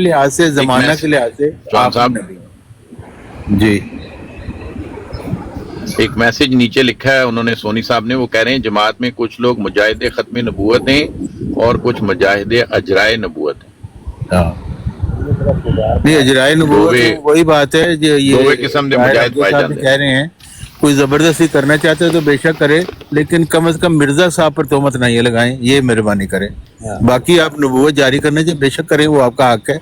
لحاظ سے زمانہ کے لحاظ سے جوان صاحب نبی جی ایک میسج نیچے لکھا ہے انہوں نے سونی صاحب نے، وہ کہہ رہے ہیں جماعت میں کچھ لوگ مجاہد ختم نبوت ہیں اور کچھ مجاہد اجرائے نبوت ہیں۔ نہیں اجرائے نبوت وہی بات ہے جو دووے یہ قسم دے طاہر مجاہد حمزہ پائے صاحب بھی جاندے کہہ رہے ہیں، کوئی زبردستی کرنا چاہتے ہے تو بے شک کرے، لیکن کم از کم مرزا صاحب پر تہمت نہ یہ لگائیں، یہ مہربانی کریں۔ باقی آپ نبوت جاری کرنا چاہیے بے شک کریں، وہ آپ کا حق ہے،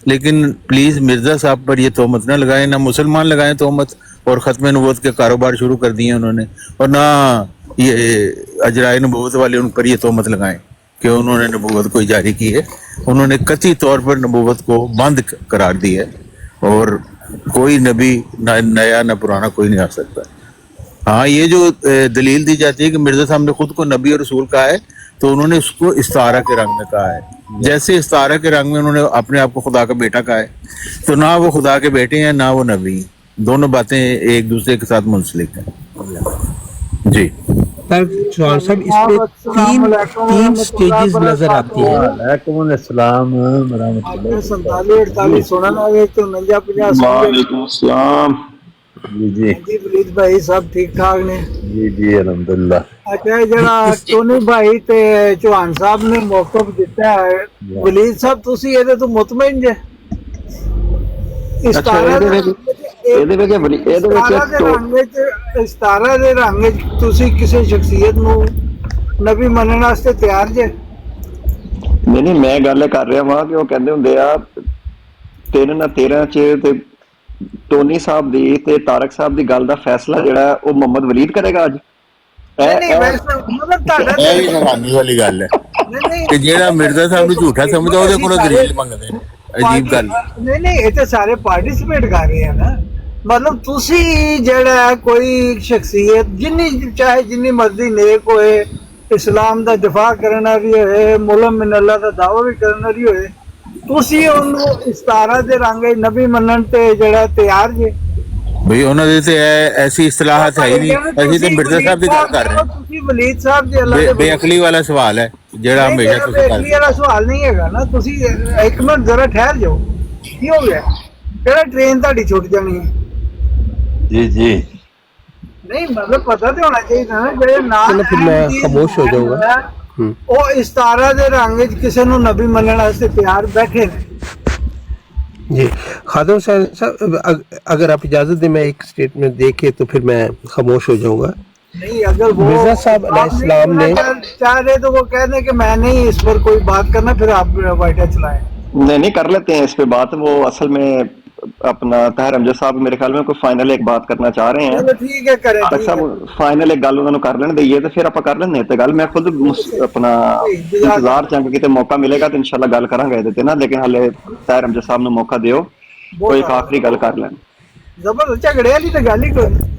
لیکن پلیز مرزا صاحب پر یہ تہمت نہ لگائیں، نہ مسلمان لگائیں تہمت، اور ختم نبوت کے کاروبار شروع کر دیے انہوں نے، اور نہ یہ اجرائے نبوت والے ان پر یہ تہمت لگائیں کہ انہوں نے نبوت کو جاری کی ہے۔ انہوں نے قطعی طور پر نبوت کو بند قرار دی ہے، اور کوئی نبی نہ نیا نہ پرانا کوئی نہیں آ سکتا۔ ہاں یہ جو دلیل دی جاتی ہے کہ مرزا صاحب نے خود کو نبی اور رسول کہا ہے، تو انہوں نے اس کو استعارہ کے رنگ میں کہا ہے، جیسے استعارہ کے رنگ میں انہوں نے اپنے آپ کو خدا کا بیٹا کہا ہے، تو نہ وہ خدا کے بیٹے ہیں نہ وہ نبی ہیں، دونوں باتیں ایک دوسرے کے ساتھ منسلک ہیں۔ جی چوہان صاحب اس پہ تین سٹیجز نظر آتی ہیں۔ وعلیکم السلام ورحمۃ اللہ سنتالیس 48 سنن آ گئے تو 49 50 سن گئے۔ وعلیکم السلام۔ جی جی جی ولید بھائی سب ٹھیک ٹھاک نے؟ جی جی الحمدللہ۔ اچھا جڑا ٹونی بھائی تے چوہان صاحب نے موقف دیتا ہے، ولید صاحب تسی یہ تو مطمئن جے استارہ دے رنگ تسی کسی شخصیت نو نبی منن واسطے تیار جے؟ نہیں میں گل کر رہا ہاں کہ وہ کہندے ہوندے آ 3 نہ 13 چ ٹونی صاحب دی تے طارق صاحب دی گل دا فیصلہ جڑا ہے وہ محمد ولید کرے گا اج؟ یہ حیرانی والی گل ہے کہ جیڑا مرزا صاحب نے جھوٹا سمجھا وہ کو دلیل منگتے ہیں، عجیب گل۔ نہیں یہ تو سارے پارٹیسپیٹ کر رہے ہیں نا، مطلب تسی جڑا ہے کوئی شخصیت جنی چاہے جنی مرضی نیک ہوئے، اسلام دا دفاع کرنا بھی ہوئے، ملم من اللہ دا دعویٰ بھی کرنا بھی ہوئے، تسی انہوں استعارہ دے رنگ نبی منن تے جڑا تیار جے؟ بھئی انہوں نے ایسی اصطلاحات ہے ہی نہیں، ایسی تو مرزا صاحب کی گل کر رہے ہیں، ولید صاحب جی اللہ بے عقلی والا سوال ہے جڑا ہمیشہ تسی بے کر عقلی والا سوال نہیں ہے نا، تسی ایک منٹ ذرا ٹھہر جاؤ، کی ہو گیا کہڑا ٹرین تہاڈی چھٹ جانی ہے؟ جی جی نہیں مطلب پتہ تو ہونا چاہیے نا جڑے چلو پھر میں خاموش ہو جاؤں گا۔ وہ استعارہ دے رنگ وچ کسے نو نبی منن واسطے تیار بیٹھے نے۔ جی خادم صاحب اگر آپ اجازت دیں میں ایک سٹیٹمنٹ دے کے تو پھر میں خاموش ہو جاؤں گا۔ نہیں اگر وہ مرزا صاحب علیہ السلام نے چاہ رہے تو وہ کہہ دیں کہ میں نہیں اس پر کوئی بات کرنا، پھر آپ وائٹا چلائیں۔ نہیں کر لیتے ہیں اس پہ بات۔ وہ اصل میں اپنا طاہر امجد صاحب میرے خیال میں کوئی فائنل ایک بات کرنا چاہ رہے ہیں۔ چلو ٹھیک ہے کریں، طارق صاحب فائنل ایک گل انہوں نے کر لین دئیے تو پھر آپ کر لینے تے گل۔ میں خود اپنا انتظار چاہوں کہ موقع ملے گا تو انشاءاللہ گل کراں گے تے نا، لیکن ہلے طاہر امجد صاحب نے موقع دیو کوئی ایک آخری گل کر لین۔ زبردست جھگڑے والی تو گل ہی کوئی نہیں۔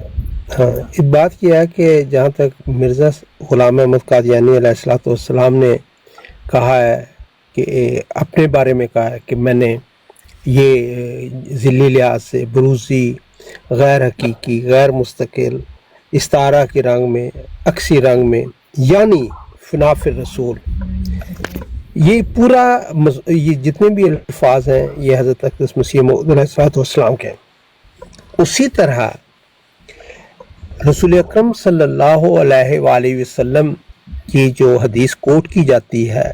ہاں ایک بات یہ ہے کہ جہاں تک مرزا غلام احمد قادیانی علیہ السلام نے کہا ہے کہ اپنے بارے میں کہا ہے کہ میں نے یہ ذلی لحاظ سے بروزی، غیر حقیقی، غیر مستقل، استعارہ کے رنگ میں، عکسی رنگ میں، یعنی فنا فی الرسول، یہ پورا یہ جتنے بھی الفاظ ہیں یہ حضرت اقدس مسیح موعود علیہ السلام کے ہیں۔ اسی طرح رسول اکرم صلی اللہ علیہ وآلہ وسلم کی جو حدیث کوٹ کی جاتی ہے،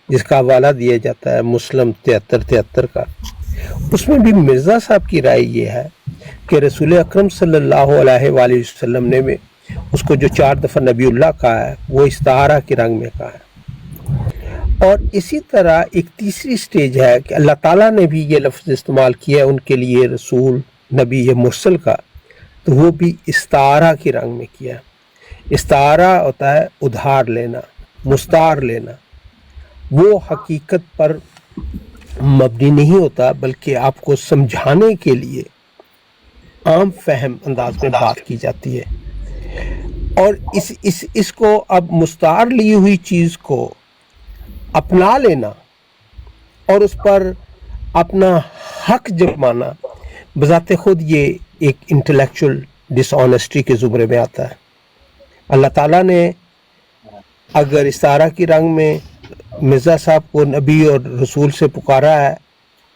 جس کا حوالہ دیا جاتا ہے مسلم 73 کا، اس میں بھی مرزا صاحب کی رائے یہ ہے کہ رسول اکرم صلی اللہ علیہ وآلہ وسلم نے بھی اس کو جو 4 دفعہ نبی اللہ کہا ہے وہ استعارہ کے رنگ میں کہا ہے۔ اور اسی طرح ایک تیسری سٹیج ہے کہ اللہ تعالیٰ نے بھی یہ لفظ استعمال کیا ہے ان کے لیے رسول، نبی، یہ مرسل کا، تو وہ بھی استعارہ کے رنگ میں کیا ہے۔ استعارہ ہوتا ہے ادھار لینا، مستعار لینا، وہ حقیقت پر مبنی نہیں ہوتا بلکہ آپ کو سمجھانے کے لیے عام فہم انداز میں بات کی جاتی ہے۔ اور اس کو اب مستعار لی ہوئی چیز کو اپنا لینا اور اس پر اپنا حق جمانا بذات خود یہ ایک انٹلیکچول ڈس آنیسٹی کے زمرے میں آتا ہے۔ اللہ تعالیٰ نے اگر استعارہ کی رنگ میں مرزا صاحب کو نبی اور رسول سے پکارا ہے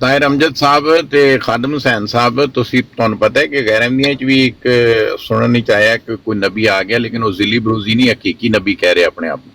ਤਾਹਿਰ ਅਮਜਦ ਸਾਹਿਬ ਤੇ ਖਾਦਮ ਹੁਸੈਨ ਸਾਹਿਬ, ਤੁਸੀਂ ਤੁਹਾਨੂੰ ਪਤਾ ਹੈ ਕਿ ਗੈਰ ਅਹਿਮਦੀਆ ਚ ਵੀ ਇੱਕ ਸੁਣਨ ਨਹੀਂ ਚਾਹਿਆ ਕਿ ਕੋਈ ਨਬੀ ਆ ਗਿਆ, ਲੇਕਿਨ ਉਹ ਜ਼ਿਲੀ ਬਰੂਜ਼ੀ ਨਹੀਂ, ਹਕੀਕੀ ਨਬੀ ਕਹਿ ਰਹੇ ਆਪਣੇ ਆਪ ਨੂੰ।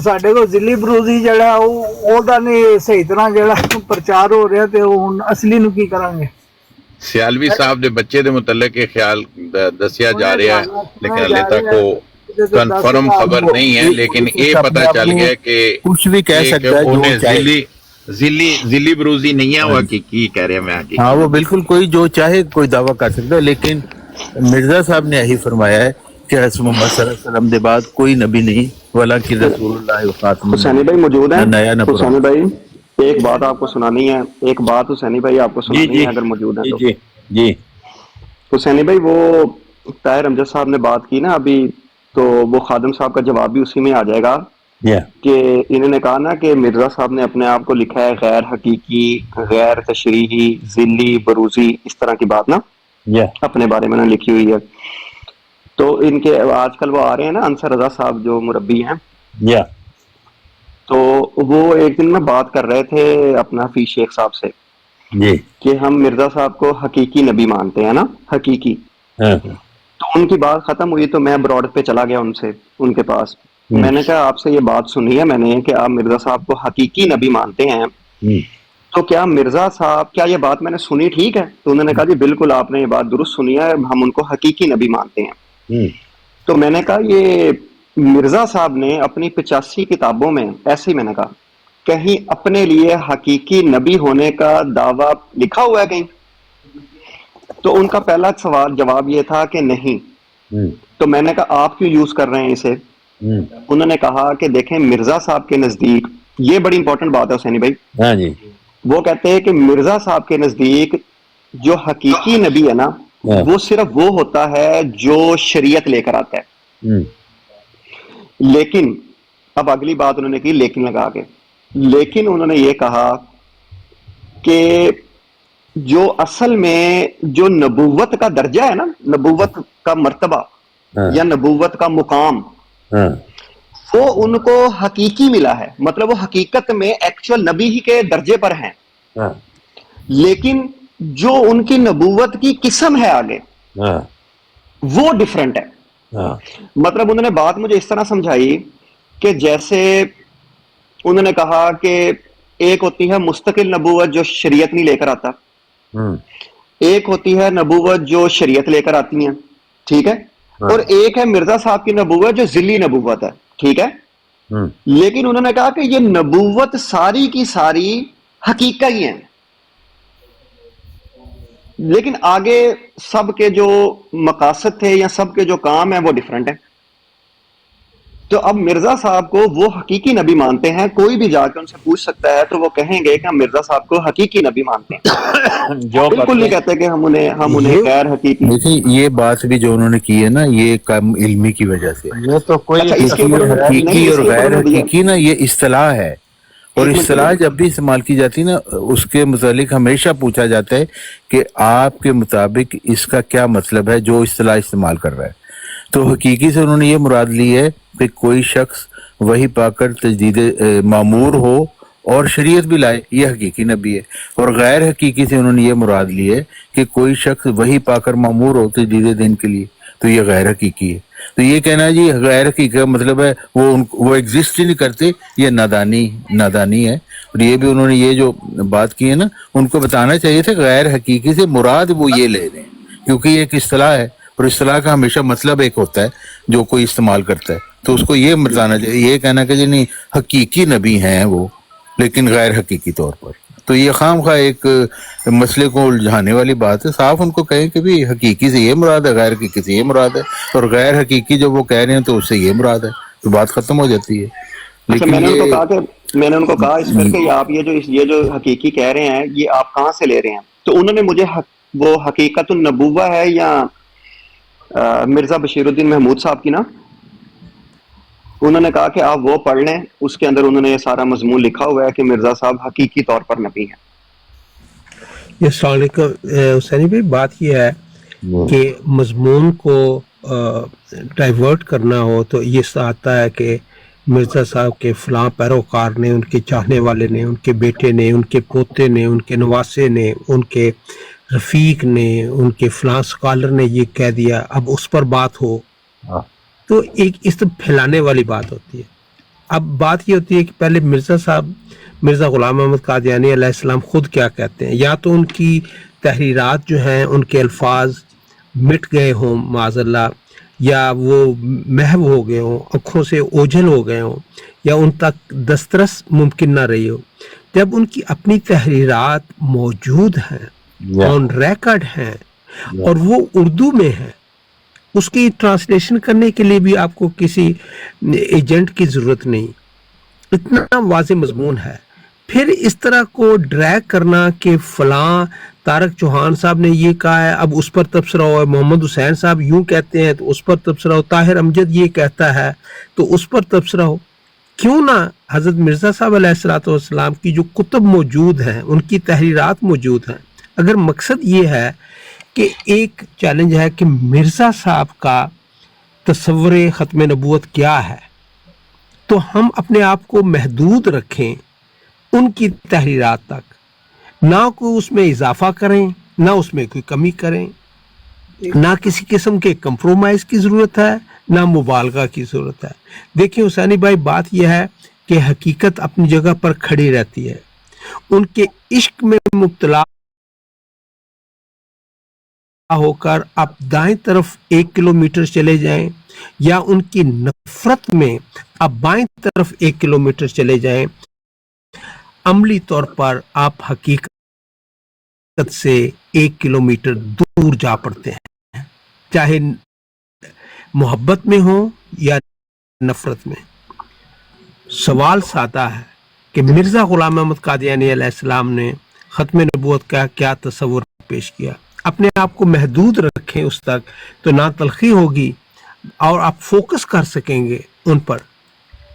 ਸਾਡੇ ਕੋ ਜ਼ਿਲੀ ਬਰੂਜ਼ੀ ਜਿਹੜਾ ਉਹਦਾ ਨਹੀਂ ਸਹੀ ਤਰ੍ਹਾਂ ਜਿਹੜਾ ਪ੍ਰਚਾਰ ਹੋ ਰਿਹਾ, ਤੇ ਉਹ ਹੁਣ ਅਸਲੀ ਨੂੰ ਕੀ ਕਰਾਂਗੇ। ਸਿਆਲਵੀ ਸਾਹਿਬ ਦੇ ਬੱਚੇ ਦੇ ਮੁਤਲਕ ਇਹ ਖਿਆਲ ਦੱਸਿਆ ਜਾ ਰਿਹਾ ਹੈ, ਲੇਕਿਨ ਹਲੇ ਤੱਕ ਉਹ کنفرم خبر نہیں ہے، لیکن یہ پتہ چل گیا کہ کچھ بھی کہہ سکتا ہے، انہیں ذلی بروزی نہیں ہے، وہ کی کہہ رہے ہیں میں آگے۔ ہاں، وہ بالکل کوئی جو چاہے کوئی دعویٰ کر سکتا ہے، لیکن مرزا صاحب نے یہی فرمایا ہے کہ حضرت محمد صلی اللہ علیہ وسلم کے بعد کوئی نبی نہیں، ولیکن رسول اللہ خاتم۔ حسینی بھائی موجود ہیں؟ نیا نہ حسینی بھائی ایک بات آپ کو سنانی ہے، ایک بات حسینی بھائی آپ کو سنانی ہے اگر موجود ہیں تو۔ جی حسینی بھائی وہ طاہر امجد صاحب نے بات کی نا ابھی، تو وہ خادم صاحب کا جواب بھی اسی میں آ جائے گا کہ انہوں نے کہا نا کہ مرزا صاحب نے اپنے آپ کو لکھا ہے غیر حقیقی، غیر تشریحی، ذلی، بروزی، اس طرح کی بات نا اپنے بارے میں لکھی ہوئی ہے۔ تو ان کے آج کل وہ آ رہے ہیں نا انصر رضا صاحب جو مربی ہیں، تو وہ ایک دن میں بات کر رہے تھے اپنا حفیظ شیخ صاحب سے کہ ہم مرزا صاحب کو حقیقی نبی مانتے ہیں نا، حقیقی۔ تو ان کی بات ختم ہوئی تو میں براڈ پہ چلا گیا ان سے، ان کے پاس۔ میں نے کہا آپ سے یہ بات سنی ہے میں نے کہ آپ مرزا صاحب کو حقیقی نبی مانتے ہیں، تو کیا مرزا صاحب، کیا یہ بات میں نے سنی ٹھیک ہے؟ تو انہوں نے کہا جی بالکل آپ نے یہ بات درست سنی ہے، ہم ان کو حقیقی نبی مانتے ہیں۔ تو میں نے کہا یہ مرزا صاحب نے اپنی 85 کتابوں میں، ایسے ہی میں نے کہا، کہیں اپنے لیے حقیقی نبی ہونے کا دعویٰ لکھا ہوا ہے کہیں؟ تو ان کا پہلا سوال جواب یہ تھا کہ نہیں۔ تو میں نے کہا آپ کیوں یوز کر رہے ہیں اسے؟ انہوں نے کہا کہ دیکھیں مرزا صاحب کے نزدیک، یہ بڑی امپورٹنٹ بات ہے حسینی بھائی، وہ کہتے ہیں کہ مرزا صاحب کے نزدیک جو حقیقی نبی ہے نا وہ صرف وہ ہوتا ہے جو شریعت لے کر آتا ہے۔ لیکن اب اگلی بات انہوں نے کی لیکن لگا کے، لیکن انہوں نے یہ کہا کہ جو اصل میں جو نبوت کا درجہ ہے نا، نبوت کا مرتبہ یا نبوت کا مقام، وہ ان کو حقیقی ملا ہے، مطلب وہ حقیقت میں ایکچوئل نبی ہی کے درجے پر ہیں، لیکن جو ان کی نبوت کی قسم ہے آگے وہ ڈیفرنٹ ہے۔ مطلب انہوں نے بات مجھے اس طرح سمجھائی کہ جیسے انہوں نے کہا کہ ایک ہوتی ہے مستقل نبوت جو شریعت نہیں لے کر آتا، ایک ہوتی ہے نبوت جو شریعت لے کر آتی ہیں، ٹھیک ہے، اور ایک ہے مرزا صاحب کی نبوت جو ذلی نبوت ہے، ٹھیک ہے۔ لیکن انہوں نے کہا کہ یہ نبوت ساری کی ساری حقیقت ہی ہیں، لیکن آگے سب کے جو مقاصد تھے یا سب کے جو کام ہیں وہ ڈیفرنٹ ہیں۔ تو اب مرزا صاحب کو وہ حقیقی نبی مانتے ہیں، کوئی بھی جا کے ان سے پوچھ سکتا ہے تو وہ کہیں گے کہ ہم مرزا صاحب کو حقیقی نبی مانتے ہیں، بالکل نہیں کہتے کہ ہم انہیں غیر حقیقی۔ دیکھیں یہ بات بھی جو انہوں نے کی ہے نا، یہ کم علمی کی وجہ سے، یہ تو کوئی حقیقی اور غیر حقیقی نا یہ اصطلاح ہے، اور اصطلاح جب بھی استعمال کی جاتی نا اس کے متعلق ہمیشہ پوچھا جاتا ہے کہ آپ کے مطابق اس کا کیا مطلب ہے جو اصطلاح استعمال کر رہا ہے۔ تو حقیقی سے انہوں نے یہ مراد لی ہے کہ کوئی شخص وہی پا کر تجدید معمور ہو اور شریعت بھی لائے، یہ حقیقی نبی ہے، اور غیر حقیقی سے انہوں نے یہ مراد لی ہے کہ کوئی شخص وہی پا کر معمور ہو تجدید دین کے لیے، تو یہ غیر حقیقی ہے۔ تو یہ کہنا جی غیر حقیقی کا مطلب ہے وہ ایگزسٹ ہی نہیں کرتے، یہ نادانی ہے۔ اور یہ بھی انہوں نے یہ جو بات کی ہے نا، ان کو بتانا چاہیے تھا غیر حقیقی سے مراد وہ یہ لے رہے ہیں، کیونکہ یہ ایک اصطلاح ہے اور اصطلاح کا ہمیشہ مطلب ایک ہوتا ہے جو کوئی استعمال کرتا ہے، تو اس کو یہ بتانا چاہیے، یہ کہنا کہ جی نہیں حقیقی نبی ہیں وہ لیکن غیر حقیقی طور پر۔ تو یہ خام خواہ ایک مسئلے کو الجھانے والی بات ہے. صاف ان کو کہیں کہ بھی حقیقی سے یہ مراد ہے, غیر حقیقی سے یہ مراد ہے, اور غیر حقیقی جو وہ کہہ رہے ہیں تو اس سے یہ مراد ہے, تو بات ختم ہو جاتی ہے. اچھا لیکن میں نے ان کو کہا اس پر کہ آپ یہ جو حقیقی کہہ رہے ہیں یہ آپ کہاں سے لے رہے ہیں؟ تو انہوں نے مجھے وہ حقیقت النبوہ ہے یا مرزا بشیر الدین محمود صاحب کی نا, انہوں نے کہا کہ آپ وہ پڑھ لیں, اس کے اندر انہوں نے یہ سارا مضمون لکھا ہوا ہے کہ مرزا صاحب حقیقی طور پر نبی ہیں. السلام علیکم حسینی بھائی, بات یہ ہے کہ مضمون کو ڈائیورٹ کرنا ہو تو یہ آتا ہے کہ مرزا صاحب کے فلاں پیروکار نے, ان کے چاہنے والے نے, ان کے بیٹے نے, ان کے پوتے نے, ان کے نواسے نے, ان کے رفیق نے, ان کے فلاں اسکالر نے یہ کہہ دیا, اب اس پر بات ہو تو ایک اس طرح پھیلانے والی بات ہوتی ہے. اب بات یہ ہوتی ہے کہ پہلے مرزا غلام محمد قادیانی علیہ السلام خود کیا کہتے ہیں, یا تو ان کی تحریرات جو ہیں ان کے الفاظ مٹ گئے ہوں معاذ اللہ, یا وہ محو ہو گئے ہوں, آنکھوں سے اوجھل ہو گئے ہوں, یا ان تک دسترس ممکن نہ رہی ہو. جب ان کی اپنی تحریرات موجود ہیں, آن ریکارڈ ہیں, اور وہ اردو میں ہیں, اس کی ٹرانسلیشن کرنے کے لیے بھی آپ کو کسی ایجنٹ کی ضرورت نہیں, اتنا واضح مضمون ہے. پھر اس طرح کو ڈریگ کرنا کہ فلاں طارق چوہان صاحب نے یہ کہا ہے, اب اس پر تبصرہ ہو, محمد حسین صاحب یوں کہتے ہیں تو اس پر تبصرہ ہو, طاہر امجد یہ کہتا ہے تو اس پر تبصرہ ہو. کیوں نہ حضرت مرزا صاحب علیہ الصلوۃ والسلام کی جو کتب موجود ہیں, ان کی تحریرات موجود ہیں, اگر مقصد یہ ہے کہ ایک چیلنج ہے کہ مرزا صاحب کا تصور ختم نبوت کیا ہے, تو ہم اپنے آپ کو محدود رکھیں ان کی تحریرات تک, نہ کوئی اس میں اضافہ کریں, نہ اس میں کوئی کمی کریں, نہ کسی قسم کے کمپرومائز کی ضرورت ہے, نہ مبالغہ کی ضرورت ہے. دیکھیں حسینی بھائی, بات یہ ہے کہ حقیقت اپنی جگہ پر کھڑی رہتی ہے. ان کے عشق میں مبتلا ہو کر آپ دائیں طرف 1 کلومیٹر چلے جائیں, یا ان کی نفرت میں آپ بائیں طرف 1 کلومیٹر چلے جائیں, عملی طور پر آپ حقیقت سے 1 کلومیٹر دور جا پڑتے ہیں, چاہے محبت میں ہو یا نفرت میں. سوال سادہ ہے کہ مرزا غلام محمد قادیانی علیہ السلام نے ختم نبوت کا کیا تصور پیش کیا. اپنے آپ کو محدود رکھیں اس تک, تو نہ تلخی ہوگی اور آپ فوکس کر سکیں گے ان پر.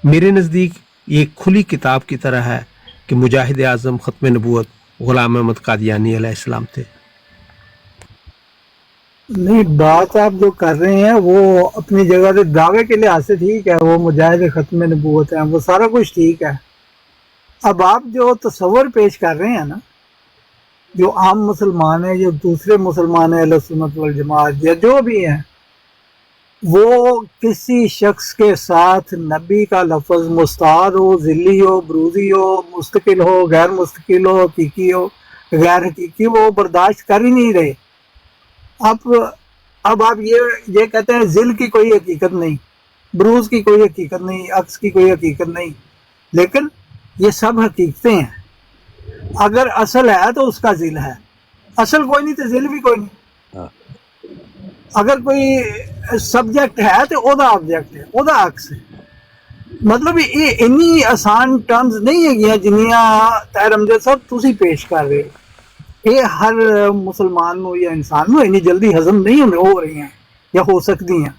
میرے نزدیک یہ کھلی کتاب کی طرح ہے کہ مجاہد اعظم ختم نبوت غلام محمد قادیانی علیہ السلام تھے. نہیں, بات آپ جو کر رہے ہیں وہ اپنی جگہ سے دعوے کے لحاظ سے ٹھیک ہے, وہ مجاہد ختم نبوت ہیں, وہ سارا کچھ ٹھیک ہے. اب آپ جو تصور پیش کر رہے ہیں نا, جو عام مسلمان ہیں, جو دوسرے مسلمان ہیں اہل سنت والجماعت یا جو بھی ہیں, وہ کسی شخص کے ساتھ نبی کا لفظ مستعار ہو, ذلی ہو, بروزی ہو, مستقل ہو, غیر مستقل ہو, حقیقی ہو, غیر حقیقی, وہ برداشت کر ہی نہیں رہے. اب آپ یہ کہتے ہیں ذل کی کوئی حقیقت نہیں, بروز کی کوئی حقیقت نہیں, عکس کی کوئی حقیقت نہیں, لیکن یہ سب حقیقتیں ہیں. اگر اصل ہے تو اس کا ذل ہے, اصل کوئی نہیں تو ذل بھی کوئی نہیں. اگر کوئی سبجیکٹ ہے تو او دا آبجیکٹ ہے, او دا عکس ہے. مطلب یہ انی آسان ٹرمز نہیں ہے جنیاں طاہر امجد صاحب تسی پیش کر رہے. یہ ہر مسلمان نو یا انسان نو انی جلدی ہضم نہیں ہو رہی ہیں یا ہو سکتی ہیں.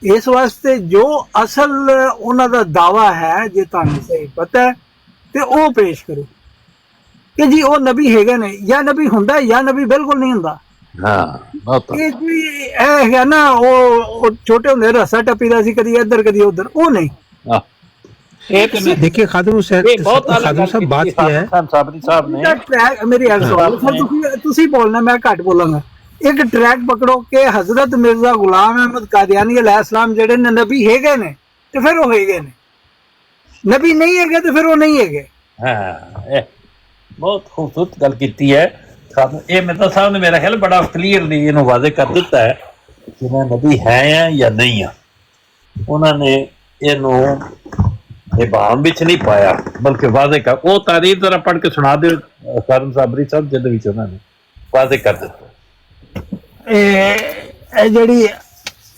اس واسطے جو اصل انہوں دا دعویٰ ہے جی تانوں صحیح پتہ ہے تے او پیش کرو کہ جی او نبی ہے گا نہیں, یا نبی ہوندا ہے یا نبی بالکل نہیں ہوندا. یہ کوئی ہے نا وہ چھوٹے ہوندے رسا ٹپی دا سی کدی ادھر کدی ادھر, او نہیں. دیکھیے خادم حسین صاحب بات کیا ہے, میری تسی بولنا میں گھٹ بولاں گا. ایک ٹریک پکڑو کہ حضرت مرزا غلام احمد قادیانی علیہ السلام جڑے نے نبی ہے گئے نے تو پھر وہ ہے گئے نے, نبی نہیں ہے گئے تو پھر وہ نہیں ہے گئے. بہت خوبصورت گل کیتی ہے. یہ مرزا صاحب نے میرا خیال بڑا کلیئرلی یہ واضح کر دیتا ہے کہ میں نبی ہے یا نہیں ہاں. انہوں نے ਨਿਭਾਉਣ ਵਿੱਚ ਨਹੀਂ ਪਾਇਆ, ਬਲਕਿ ਵਾਅਦੇ ਕਰ, ਉਹ ਤਾਰੀਖ ਜ਼ਰਾ ਪੜ੍ਹ ਕੇ ਸੁਣਾ ਦਿਓ ਖਾਦਮ ਸਾਬਰੀ ਸਾਹਿਬ, ਜਿਹਦੇ ਵਿੱਚ ਉਹਨਾਂ ਨੇ ਵਾਅਦੇ ਕਰ ਦਿੱਤਾ। ਇਹ ਜਿਹੜੀ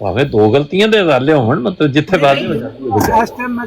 ਭਾਵੇਂ ਦੋ ਗਲਤੀਆਂ ਦੇ ਹਵਾਲੇ ਹੋਣ, ਮਤਲਬ ਜਿੱਥੇ ਵਾਅਦੇ ਹੋ ਜਾਂਦੀ ਹੈ। ਇਸ ਟਾਈਮ ਮੈਂ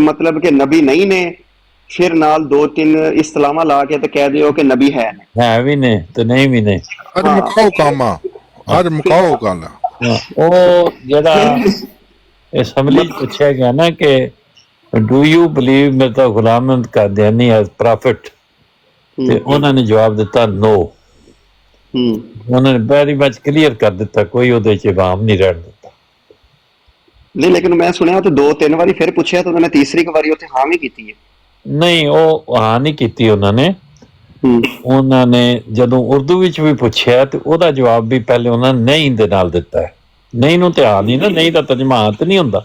ਮਤਲਬ ਕਿ ਨਬੀ ਨਹੀਂ ਨੇ ਫਿਰ ਨਾਲ ਦੋ ਤਿੰਨ ਇਸਤਲਾਹਾਂ ਲਾ ਕੇ ਤੇ ਕਹਿ ਦਿਓ ਕਿ ਨਬੀ ਹੈ ਨੇ। ਹੈ ਵੀ ਨੇ ਤੇ ਨਹੀਂ ਵੀ ਨੇ। ਅੱਜ ਮੁਕਾਓ ਕੰਮ ਆ, ਅੱਜ ਮੁਕਾਓ ਗੱਲ। ਉਹ ਜਿਹੜਾ ਅਸੈਂਬਲੀ 'ਚ ਪੁੱਛਿਆ ਗਿਆ ਨਾ ਕਿ do you believe Mirza Ghulam Ahmad Qadiani as prophet, ਤੇ ਉਹਨਾਂ ਨੇ ਜਵਾਬ ਦਿੱਤਾ ਨੋ। ਉਹਨਾਂ ਨੇ ਵੈਰੀ ਮਚ ਕਲੀਅਰ ਕਰ ਦਿੱਤਾ, ਕੋਈ ਉਹਦੇ 'ਚ ਇਬਾਮ ਨਹੀਂ ਰਹਿਣ ਦਿੱਤਾ। ਨਹੀਂ ਲੇਕਿਨ ਮੈਂ ਸੁਣਿਆ ਉਹ ਤੇ ਦੋ ਤਿੰਨ ਵਾਰੀ ਫਿਰ ਪੁੱਛਿਆ ਤਾਂ ਉਹਨਾਂ ਨੇ ਤੀਸਰੀ ਵਾਰੀ ਉੱਥੇ ਹਾਂ ਵੀ ਕੀਤੀ ਹੈ। ਨਹੀਂ, ਉਹ ਹਾਂ ਨਹੀਂ ਕੀਤੀ ਉਹਨਾਂ ਨੇ। ਉਹਨਾਂ ਨੇ ਜਦੋਂ ਉਰਦੂ ਵਿੱਚ ਵੀ ਪੁੱਛਿਆ ਤੇ ਉਹਦਾ ਜਵਾਬ ਵੀ ਪਹਿਲੇ ਉਹਨਾਂ ਨੇ ਨਹੀਂ ਦੇ ਨਾਲ ਦਿੱਤਾ ਹੈ। ਨਹੀਂ ਨੂੰ ਤੇ ਹਾਂ ਨਹੀਂ ਨਾ, ਨਹੀਂ ਦਾ ਤਰਜਮਾ ਤੇ ਨਹੀਂ ਹੁੰਦਾ।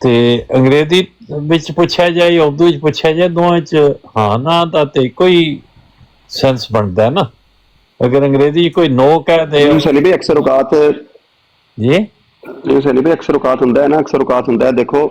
ਤੇ ਅੰਗਰੇਜ਼ੀ ਵਿੱਚ ਪੁੱਛਿਆ ਜਾਏ, ਉਰਦੂ ਵਿੱਚ ਪੁੱਛਿਆ ਜਾਏ, ਦੋਵਾਂ ਵਿੱਚ ਹਾਂ ਨਾ ਦਾ ਤੇ ਕੋਈ ਸੈਂਸ ਬਣਦਾ ਨਾ। ਅਗਰ ਅੰਗਰੇਜ਼ੀ ਕੋਈ ਨੋ ਕਹਿ ਦੇ ਸਨੀ ਵੀ ਅਕਸਰ ਔਕਾਤ ਜੀ ਸਨੀ ਵੀ ਅਕਸਰ ਔਕਾਤ ਹੁੰਦਾ ਹੈ ਨਾ, ਅਕਸਰ ਔਕਾਤ ਹੁੰਦਾ ਹੈ। ਦੇਖੋ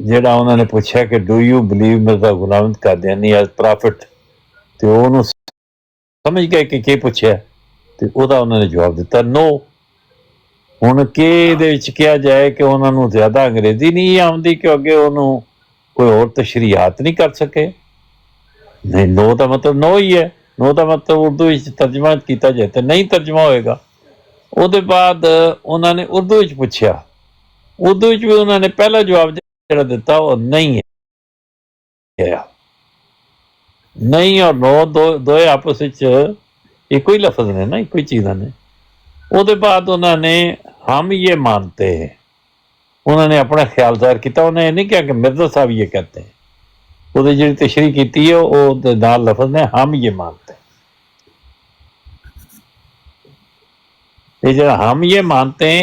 ਜਿਹੜਾ ਉਹਨਾਂ ਨੇ ਪੁੱਛਿਆ ਕਿ do you believe Mirza Ghulam Ahmad Qadiani as prophet, ਤੇ ਉਹਨੂੰ ਸਮਝ ਗਏ ਕਿ ਕੀ ਪੁੱਛਿਆ, ਤੇ ਉਹਦਾ ਉਹਨਾਂ ਨੇ ਜਵਾਬ ਦਿੱਤਾ ਨੋ। ਹੁਣ ਕਿ ਇਹਦੇ ਵਿੱਚ ਕਿਹਾ ਜਾਏ ਕਿ ਉਹਨਾਂ ਨੂੰ ਜ਼ਿਆਦਾ ਅੰਗਰੇਜ਼ੀ ਨਹੀਂ ਆਉਂਦੀ ਕਿ ਅੱਗੇ ਉਹਨੂੰ ਕੋਈ ਹੋਰ ਤਸ਼ਰੀਹਾਤ ਨਹੀਂ ਕਰ ਸਕੇ? ਨਹੀਂ, ਨੋ ਦਾ ਮਤਲਬ ਨੋ ਹੀ ਹੈ। ਨੋ ਦਾ ਮਤਲਬ ਉਰਦੂ ਵਿੱਚ ਤਰਜਮਾ ਕੀਤਾ ਜਾਏ ਤਾਂ ਨਹੀਂ ਤਰਜਮਾ ਹੋਏਗਾ। ਉਹਦੇ ਬਾਅਦ ਉਹਨਾਂ ਨੇ ਉਰਦੂ ਵਿੱਚ ਪੁੱਛਿਆ, ਉਰਦੂ ਵਿੱਚ ਵੀ ਉਹਨਾਂ ਨੇ ਪਹਿਲਾ ਜਵਾਬ ਜਿਹੜਾ ਦਿੱਤਾ ਉਹ ਨਹੀਂ ਹੈ। ਨਹੀਂ ਔਰ ਨੋ ਦੋਏ ਆਪਸ ਵਿੱਚ ਇੱਕੋ ਹੀ ਲਫ਼ਜ਼ ਨੇ ਨਾ, ਇੱਕੋ ਹੀ ਚੀਜ਼ਾਂ ਨੇ। ਉਹਦੇ ਬਾਅਦ ਉਹਨਾਂ ਨੇ ਹਮ ਇਹ ਮਾਨਤੇ ਹੈ, ਉਹਨਾਂ ਨੇ ਆਪਣਾ ਖਿਆਲ ਜ਼ਾਹਿਰ ਕੀਤਾ। ਉਹਨੇ ਇਹ ਨਹੀਂ ਕਿਹਾ ਕਿ ਮਿਰਜ਼ਾ ਸਾਹਿਬ ਇਹ ਕਹਤੇ ਹੈ। ਉਹਦੀ ਜਿਹੜੀ ਤਸ਼ਰੀਹ ਕੀਤੀ ਹੈ ਉਹ ਨਾਲ ਲਫ਼ਜ਼ ਨੇ ਹਮ ਇਹ ਮਾਨਤੇ। ਇਹ ਜਿਹੜਾ ਹਮ ਇਹ ਮਾਨਤੇ ਹੈ,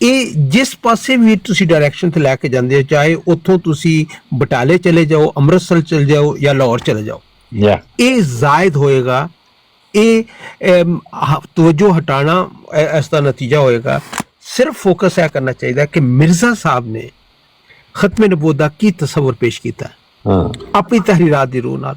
ਇਹ ਜਿਸ ਪਾਸੇ ਵੀ ਤੁਸੀਂ ਡਾਇਰੈਕਸ਼ਨ ਤੇ ਲੈ ਕੇ ਜਾਂਦੇ ਹੋ, ਚਾਹੇ ਉੱਥੋਂ ਤੁਸੀਂ ਬਟਾਲੇ ਚਲੇ ਜਾਓ, ਅੰਮ੍ਰਿਤਸਰ ਚਲੇ ਜਾਓ ਜਾਂ ਲਾਹੌਰ ਚਲੇ ਜਾਓ, ਇਹ ਜ਼ਾਇਦ ਹੋਏਗਾ। ਇਹ ਤਵੱਜੋ ਹਟਾਣਾ ਇਸ ਦਾ ਨਤੀਜਾ ਹੋਏਗਾ। ਸਿਰਫ ਫੋਕਸ ਇਹ ਕਰਨਾ ਚਾਹੀਦਾ ਕਿ ਮਿਰਜ਼ਾ ਸਾਹਿਬ ਨੇ ਖਤਮ ਨਬੂਵਤ ਦਾ ਕੀ ਤਸਵਰ ਪੇਸ਼ ਕੀਤਾ ਆਪਣੀ ਤਹਰੀਰਾਤ ਦੀ ਰੂਹ ਨਾਲ।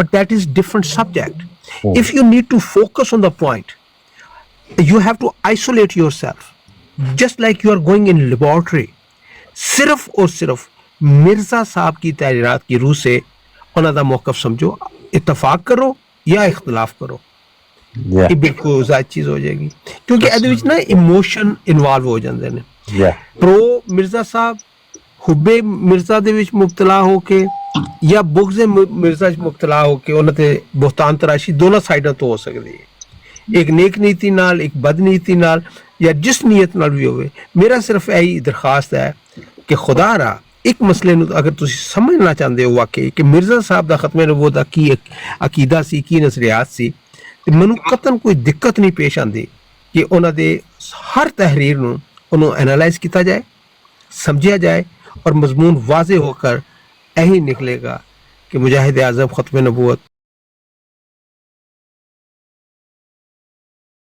but that is different subject. If you need to focus on the point, you have to isolate yourself, just like you are going in laboratory. صرف اور صرف مرزا صاحب کی تحریرات کی روح سے انہوں دا موقف سمجھو, اتفاق کرو یا اختلاف کرو, یہ بالکل زائد چیز ہو جائے گی, کیونکہ ادھے وچ نا ایموشن انوالو ہو جاندے نے. پرو مرزا صاحب حب مرزا دے وچ مبتلا ہو کے یا بغض مرزا وچ مبتلا ہو کے انہاں تے بہتان تراشی دونوں سائڈاں تو ہو سکدی ہے, ایک نیک نیتی نال, ایک بد نیتی نال, یا جس نیت نال بھی ہوئے. میرا صرف یہی درخواست ہے کہ خدا را ایک مسئلے نو اگر تسی سمجھنا چاہتے ہو واقعی کہ مرزا صاحب دا ختم نبوت دا کی عقیدہ سی, کی نظریات سی, تے منو قطن کوئی دقت نہیں پیش آندی کہ انہاں دے ہر تحریر نو انہوں اینالائز کیتا جائے, سمجھا جائے, اور مضمون واضح ہو کر یہی نکلے گا کہ مجاہد اعظم ختم نبوت